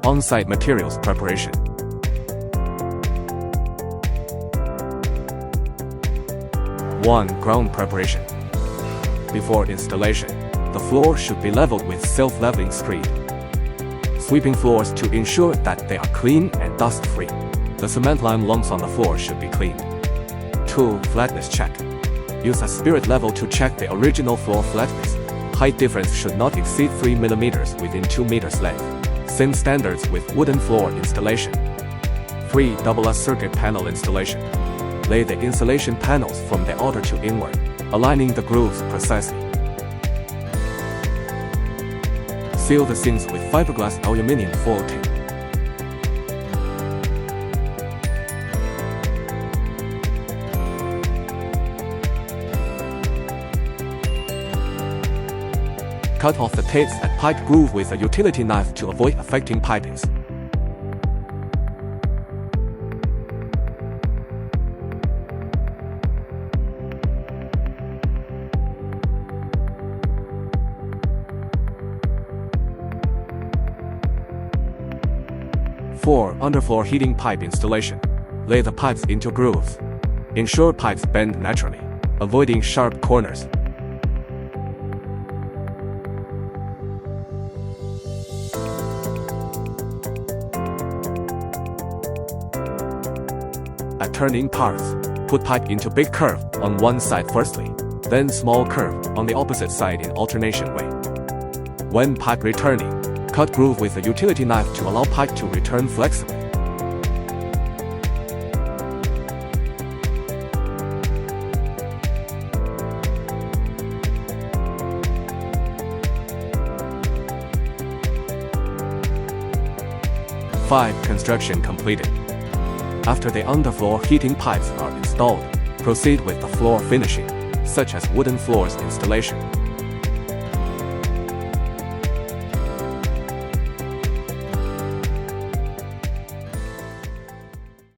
On-site materials preparation. One, ground preparation. Before installation, the floor should be leveled with self-leveling screed. Sweeping floors to ensure that they are clean and dust-free. The cement lime lumps on the floor should be cleaned. 2. Flatness check. Use a spirit level to check the original floor flatness. Height difference should not exceed 3 mm within 2 meters length. Same standards with wooden floor installation. 3. Double circuit panel installation. Lay the insulation panels from the outer to inward, aligning the grooves precisely. Seal the seams with fiberglass aluminum foil tape. Cut off the tapes at pipe groove with a utility knife to avoid affecting pipings. Four, underfloor heating pipe installation. Lay the pipes into grooves. Ensure pipes bend naturally, avoiding sharp corners. At turning parts, put pipe into big curve on one side firstly, then small curve on the opposite side in alternation way. When pipe returning, cut groove with a utility knife to allow pipe to return flexibly. Five, construction completed. After the underfloor heating pipes are installed, proceed with the floor finishing, such as wooden floors installation.